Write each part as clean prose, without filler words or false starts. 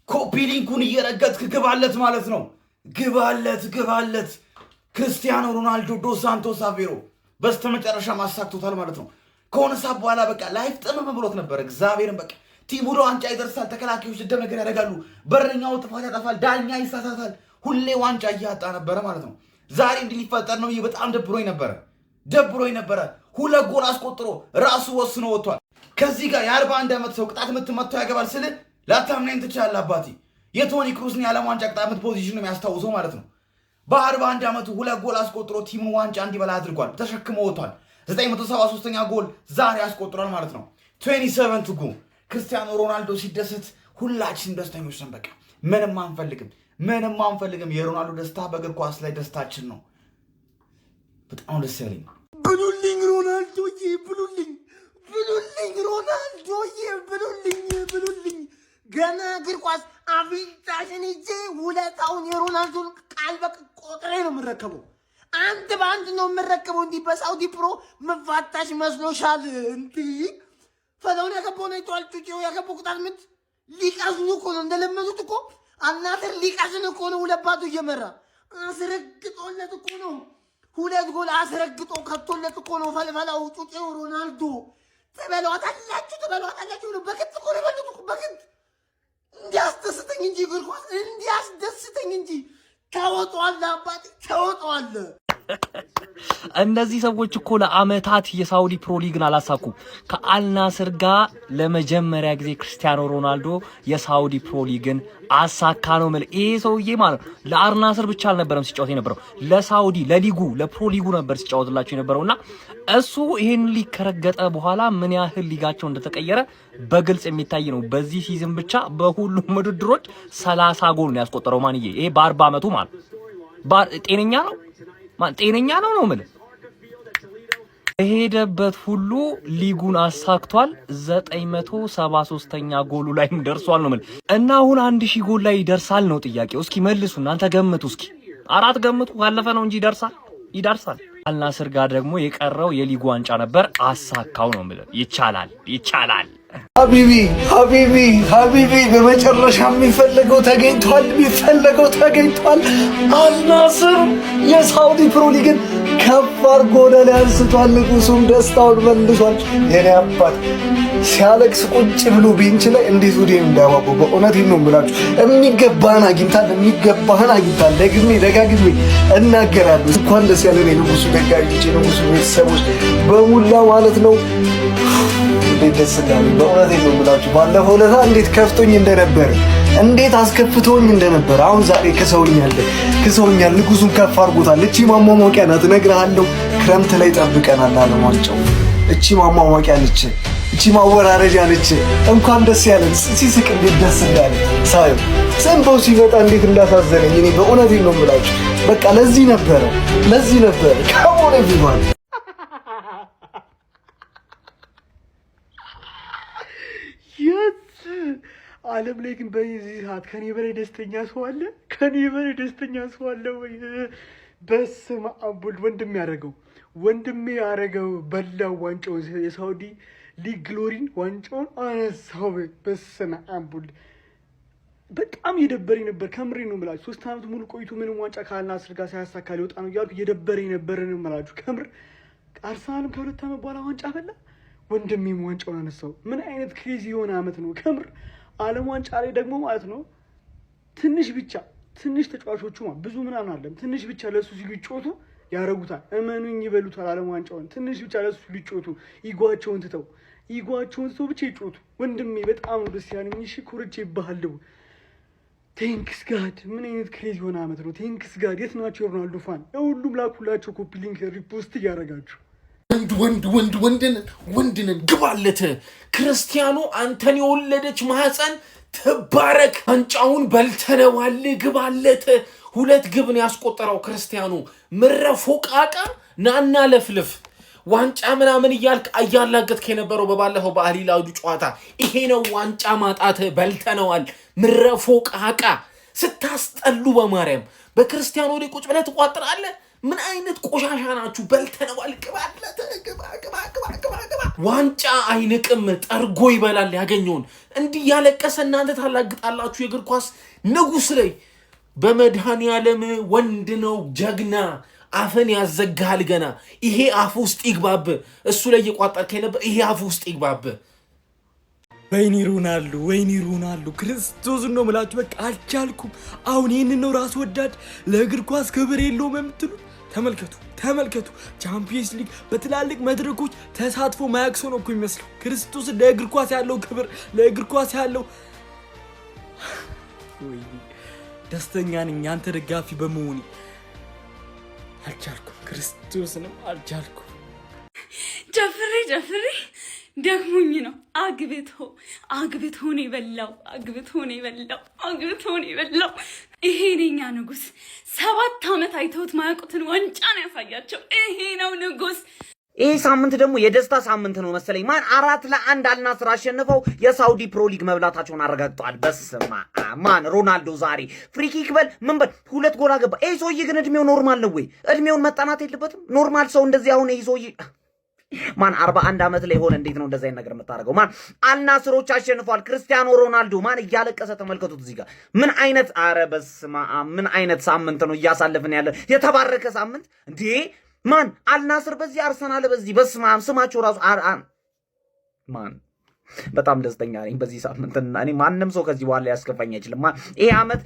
ኮፒ ሊንኩን እየረገጥክ ግባለት ማለት ነው። ግባለት ክርስቲያኖ ሮናልዶ ዶስ ሳንቶስ አቬሮ በስተመጨረሻ ማሳክቶታል ማለት ነው። ከሆነ ሰዓት በኋላ በቃ ላይፍ ጥምም ብሎት ነበር። እግዚአብሔርን በቃ ቲሙ ዋንጫ ይደርሳል፣ ተከላካዮች ደም ነገር ያደርጋሉ፣ በረኛው ጥፋት ያጠፋል፣ ዳኛ ይሳሳታል፣ ሁሌ ዋንጫ እያጣ ነበረ ማለት ነው። ዛሬ እንዲህ ሊፈጠር ነው በጣም ደብሮኝ ነበረ። 2 ጎል አስቆጥሮ ራሱ ወስኖ ወጥቷል። ከዚህ ጋር የ41 ዓመት ሰው ቅጣት ምት መጥቶ ያገባል ስል ላታምናኝ ትችላለህ አባቴ። የቶኒ ክሩስን የዓለም ዋንጫ ቅጣት ምት ፖዚሽን ነው የሚያስታውሰው ማለት ነው። በ41 ዓመቱ 2 ጎል አስቆጥሮ ቲሙ ዋንጫ እንዲበላ አድርጓል። ተሸክሞ ወጥቷል። 973ኛ ጎል ዛሬ አስቆጥሯል ማለት ነው። 27 ጎል ክርስቲያኖ ሮናልዶ ሲደሰት ሁላችን ደስተኞች ነን። በቃ ምንም አንፈልግም። የሮናልዶ ደስታ በእግር ኳስ ላይ ደስታችን ነው። በጣም ደስ ያለኝ ብሉልኝ ሮናልዶዬ፣ ብሉልኝ ሮናልዶዬ፣ ብሉልኝ። ገና እግር ኳስ አፍንጫሽን ይዤ ውለታውን የሮናልዶን ቃል በቃል ቆጥሬ ነው የምረከበው። አንድ በአንድ ነው የምረከበው። እንዲህ በሳውዲ ፕሮ መፋታሽ መስሎሻል? እንዲህ ፈለውን ያገባው ነው ይቷል። ጩጬው ያገባው ቅጣት ምት ሊቀዝኑ እኮ ነው እንደለመዱት እኮ አናትር ሊቀዝን እኮ ነው። 2-2 እየመራ አስረግጦለት እኮ ነው። 2 ጎል አስረግጦ ከቶለት እኮ ነው። ፈልፈላው ጩጬው ሮናልዶ ትበሏታላችሁ ነው። በክት እኮ ነው የበሉት እኮ በክት። እንዲያስደስተኝ እንጂ እግር ኳስ እንዲያስደስተኝ እንጂ ተወጧል። አባቴ ተወጧል። እነዚህ ሰዎች እኮ ለአመታት የሳውዲ ፕሮ ሊግን አላሳኩ። ከአልናስር ጋር ለመጀመሪያ ጊዜ ክርስቲያኖ ሮናልዶ የሳውዲ ፕሮ ሊግን አሳካ ነው ማለት። ይሄ ሰውዬ ማለት ለአልናስር ብቻ አልነበረም ሲጫወት የነበረው፣ ለሳውዲ ለሊጉ ለፕሮ ሊጉ ነበር ሲጫወትላቸው የነበረውና እሱ ይሄን ሊግ ከረገጠ በኋላ ምን ያህል ሊጋቸው እንደተቀየረ በግልጽ የሚታይ ነው። በዚህ ሲዝን ብቻ በሁሉም ውድድሮች 30 ጎል ነው ያስቆጠረው ማንዬ። ይሄ በ40 አመቱ ማለት ጤነኛ ነው ማለት የሄደበት ሁሉ ሊጉን አሳክቷል። 973ኛ ጎሉ ላይም ደርሷል ነው ማለት እና አሁን 1000 ጎል ላይ ይደርሳል ነው ጥያቄው። እስኪ መልሱ እናንተ ገምቱ። እስኪ 4 ገምቱ። ካለፈ ነው እንጂ ይደርሳል። አልናስር ጋር ደግሞ የቀረው የሊጉ ዋንጫ ነበር፣ አሳካው ነው ማለት ይቻላል። ሀቢቢ በመጨረሻ የሚፈለገው ተገኝቷል። አልናስር የሳውዲ ፕሮ ሊግን ከፍ አድርጎ ወደ ላይ አንስቷል። ንጉሱም ደስታውን መልሷል። የኔ አባት ሲያለቅስ ቁጭ ብሎ ቤንች ላይ እንዴት ወዲህ እንዳባቡ በእውነቴን ነው የምላችሁ። የሚገባህን አግኝታል። ደጋግሜ እናገራለሁ። እንኳን ደስ ያለን የንጉሱ ደጋፊዎች፣ የንጉሱ ቤተሰቦች በሙላ ማለት ነው። እንዴት ደስ እንዳለኝ በእውነቴን ነው የምላችሁ። ባለፈው ዕለት እንዴት ከፍቶኝ እንደነበር፣ እንዴት አስከፍቶኝ እንደነበር አሁን ዛሬ ክሰውኛል። ንጉሱን ከፍ አድርጎታል። እቺ ማሟሟቂያ ናት እነግርሃለሁ። ክረምት ላይ ጠብቀናል ዓለም ዋንጫው። እቺ ማሟሟቂያ ነች፣ እቺ ማወራረጃ ነች። እንኳን ደስ ያለን። ሲስቅ እንዴት ደስ እንዳለኝ ሳየው፣ ዘንባው ሲመጣ እንዴት እንዳሳዘነኝ እኔ በእውነቴን ነው የምላችሁ። በቃ ለዚህ ነበረ ካሞነ ቢባል ዓለም ላይ ግን በዚህ ሰዓት ከኔ በላይ ደስተኛ ሰው አለ ወይ? በስመ አብ ወልድ ወንድሜ ያደረገው በላው ዋንጫውን፣ የሳውዲ ሊግ ግሎሪን ዋንጫውን አነሳው። በስመ አብ ወልድ በጣም የደበረኝ ነበር። ከምሬ ነው የምላችሁ። 3 ዓመት ሙሉ ቆይቶ ምንም ዋንጫ ከአልናስር ጋር ሳያሳካ ሊወጣ ነው እያልኩ የደበረኝ ነበር ነው የምላችሁ። ከምር አርሰናልም ከ2 ዓመት በኋላ ዋንጫ በላ፣ ወንድሜም ዋንጫውን አነሳው። ምን አይነት ክሬዚ የሆነ ዓመት ነው ከምር። ዓለም ዋንጫ ላይ ደግሞ ማለት ነው ትንሽ ተጫዋቾቹ ብዙ ምናምን አለም ትንሽ ብቻ ለሱ ሲሉ ይጮቱ ያረጉታል። እመኑኝ ይበሉታል። ዓለም ዋንጫውን ትንሽ ብቻ ለሱ ሲሉ ይጮቱ፣ ኢጓቸውን ትተው ብቻ ይጮቱ። ወንድሜ በጣም ነው ደስ ያለኝ። እሺ ኩርቼ ይባሃልው። ቴንክስ ጋድ። ምን አይነት ክሬዚ የሆነ ዓመት ነው። ቴንክስ ጋድ። የት ናቸው የሮናልዶ ፋን? ሁሉም ላኩላቸው ኮፒ ሊንክ ሪፖስት እያደረጋችሁ። ወንድንን ግባለት። ክርስቲያኖ አንተን የወለደች ማህፀን ትባረክ። ዋንጫውን በልተነዋል። ግባለት። 2 ግብን ያስቆጠረው ክርስቲያኖ ምረፎቃቃ ናና ለፍልፍ ዋንጫ ምናምን እያልክ አያላገጥክ የነበረው በባለፈው በአሊላው ጨዋታ ይሄ ነው ዋንጫ ማጣት። በልተነዋል። ምረፎቃቃ ስታስጠሉ በማርያም በክርስቲያኖ ላይ ቁጭ ብለህ ትቋጥራለህ። ምን አይነት ቆሻሻ ናችሁ? በልተነዋል ግባለት ግባ ዋንጫ አይንቅም ጠርጎ ይበላል ያገኘውን እንዲህ ያለቀሰ እናንተ ታላግጣላችሁ የእግር ኳስ ንጉስ ላይ በመድኃኒዓለም ወንድ ነው ጀግና አፈን ያዘጋል ገና ይሄ አፍ ውስጥ ይግባብ እሱ ላይ ይቋጣርከኝ ነበር ይሄ አፍ ውስጥ ይግባብ ወይኔ ሮናልዶ ክርስቶስ ነው ምላችሁ በቃ አልቻልኩም አሁን ይሄንን ነው ራስ ወዳድ ለእግር ኳስ ክብር የለውም የምትሉት ተመልከቱ ቻምፒየንስ ሊግ በትላልቅ መድረኮች ተሳትፎ ማያክሶ ነው እኮ የሚመስለው ክርስቶስ ለእግር ኳስ ያለው ክብር ለእግር ኳስ ያለው ወይኔ ደስተኛ ነኝ አንተ ደጋፊ በመሆኔ አልቻልኩም ክርስቶስንም አልቻልኩም ጀፍሬ ደግሞኝ ነው አግብቶ ነው የበላው ይሄ ነኛ ንጉስ 7 ዓመት አይተውት ማያውቁትን ዋንጫ ነው ያሳያቸው ይሄ ነው ንጉስ ይሄ ሳምንት ደግሞ የደስታ ሳምንት ነው መሰለኝ ማን 4-1 አልናስር አሸንፈው የሳውዲ ፕሮ ሊግ መብላታቸውን አረጋግጠዋል በስማ ማን ሮናልዶ ዛሬ ፍሪኪክ በል ምን በል 2 ጎል አገባ ይሄ ሰውዬ ግን እድሜው ኖርማል ነው ወይ እድሜውን መጣናት የለበትም ኖርማል ሰው እንደዚህ አሁን ይሄ ሰውዬ ማን 41 ዓመት ላይ ሆነ እንዴት ነው እንደዛ አይነት ነገር መታረገው ማን አልናስሮች አሸንፏል ክርስቲያኖ ሮናልዶ ማን እያለቀሰ ተመልከቱት እዚህ ጋር ምን አይነት አረ በስማ ምን አይነት ሳምንት ነው እያሳለፈን ያለ የተባረከ ሳምንት እንዴ ማን አልናስር በዚህ አርሰናል በዚህ በስማ ስማቸው ራሱ ማን በጣም ደስተኛ ነኝ በዚህ ሳምንት እኔ ማንንም ሰው ከዚህ በኋላ ያስከፋኝ አይችልም ይሄ አመት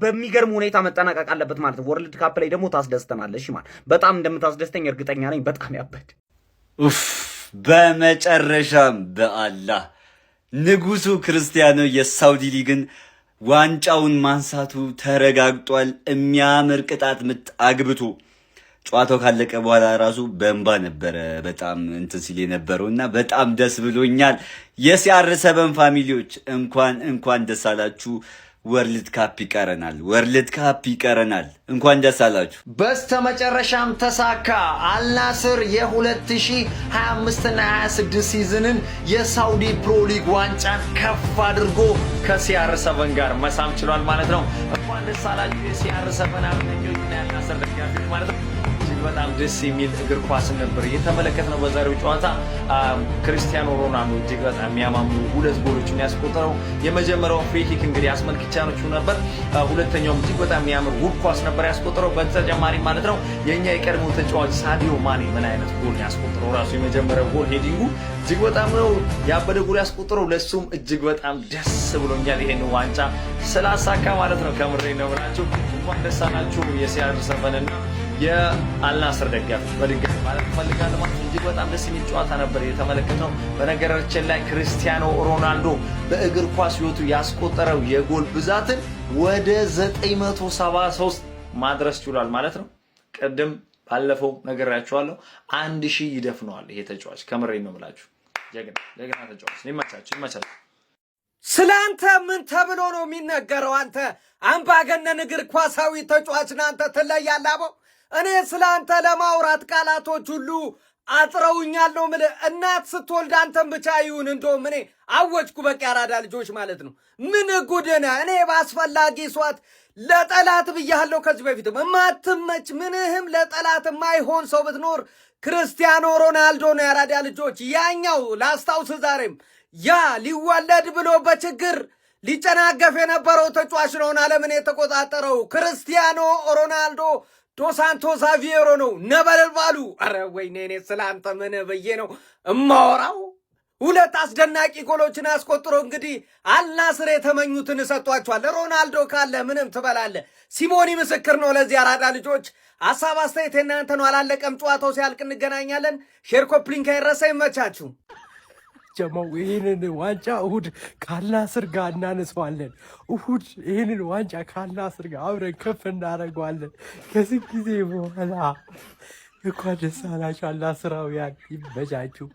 በሚገርም ሁኔታ መጠናቀቅ አለበት ማለት ነው ወርልድ ካፕ ላይ ደግሞ ታስደስተናለሽ ማን በጣም እንደምታስደስተኝ እርግጠኛ ነኝ በጣም ያበድ በመጨረሻም በአላህ ንጉሱ ክርስቲያኖ የሳውዲ ሊግን ዋንጫውን ማንሳቱ ተረጋግጧል የሚያምር ቅጣት ምት አግብቶ ጨዋታው ካለቀ በኋላ ራሱ በእንባ ነበረ በጣም እንትን ሲል የነበረውና በጣም ደስ ብሎኛል የሲአር7 ፋሚሊዎች እንኳን ደስ አላችሁ ወርልድ ካፕ ይቀረናል እንኳን ደስ አላችሁ በስተመጨረሻም ተሳካ አልናስር የ2025 እና 26 ሲዝንን የሳውዲ ፕሮ ሊግ ዋንጫን ከፍ አድርጎ ከሲአር7 ጋር መሳም ችሏል ማለት ነው እንኳን ደስ አላችሁ የሲአር7 አምነኞችና አልናስር ደጋፊዎች ማለት ነው በጣም ደስ የሚል እግር ኳስ ነበር የተመለከትነው በዛሬው ጨዋታ ክርስቲያኖ ሮናልዶ እጅግ በጣም የሚያማምሩ 2 ጎሎችን ያስቆጠረው የመጀመሪያው ፍሪ ኪክ እንግዲህ አስመልክቻችሁ ነበር ሁለተኛው እጅግ በጣም የሚያምር ውብ ኳስ ነበር ያስቆጠረው በተጨማሪ ማለት ነው የኛ የቀድሞ ተጫዋች ሳዲዮ ማኔ ምን አይነት ጎል ያስቆጠረው ራሱ የመጀመሪያው ጎል ሄዲንጉ እጅግ በጣም ነው ያበደ ጎል ያስቆጠረው ለሱም እጅግ በጣም ደስ ብሎኛል ይሄን ዋንጫ ስላሳካ ማለት ነው ከምሬ ነው ብላችሁ እንኳን ደስ አላችሁ የሲአር7 እና የአልናስር ደጋፊ በድጋሚ ማለት ፈልጋለሁ ማለት እጅግ በጣም ደስ የሚል ጨዋታ ነበር የተመለከተው በነገራችን ላይ ክርስቲያኖ ሮናልዶ በእግር ኳስ ህይወቱ ያስቆጠረው የጎል ብዛትን ወደ 973 ማድረስ ችሏል ማለት ነው ቀደም ባለፈው ነገራችኋለሁ 1000 ይደፍነዋል ይሄ ተጫዋች ከምሬ ነው የምላችሁ ጀግና ተጫዋች ይመቻችሁ ስላንተ ምን ተብሎ ነው የሚነገረው አንተ አምባገነን እግር ኳሳዊ ተጫዋች ናንተ ትለያለህ እኔ ስላንተ ለማውራት ቃላቶች ሁሉ አጥረውኛል ነው ማለት እናት ስትወልድ አንተም ብቻ ይሁን እንደውም እኔ አወጅኩ በቃ ያራዳ ልጆች ማለት ነው ምን ጉድነ እኔ ባስፈላጊ ሷት ለጠላት ብያለሁ ከዚህ በፊትም ማትመች ምንህም ለጠላት ማይሆን ሰው ብትኖር ክርስቲያኖ ሮናልዶ ነው ያራዳ ልጆች ያኛው ላስታውስ ዛሬም ያ ሊወለድ ብሎ በችግር ሊጨናገፍ የነበረው ተጫዋች ነው ዓለምን የተቆጣጠረው ክርስቲያኖ ሮናልዶ ዶስ ሳንቶስ አቬሮ ነው ነበልባሉ አረ ወይኔ እኔ ስላንተ ምን ብዬ ነው እማወራው 2 አስደናቂ ጎሎችን አስቆጥሮ እንግዲህ አልናስር የተመኙትን ሰጥቷቸዋል ሮናልዶ ካለ ምንም ትበላለ ሲሞኒ ምስክር ነው ለዚህ አራዳ ልጆች ሐሳብ አስተያየት እናንተ ነው አላለቀም ጨዋታው ሲያልቅ እንገናኛለን ሼር ኮፕሊንክ አይረሳ ይመቻችሁ ጀማው ይሄንን ዋንጫ እሁድ ከአልናስር ጋር እናነሳዋለን እሁድ ይሄንን ዋንጫ ከአልናስር ጋር አብረን ከፍ እናደርገዋለን ከዚህ ጊዜ በኋላ እንኳን ደስ አላችሁ አልናስራውያን ይመቻችሁ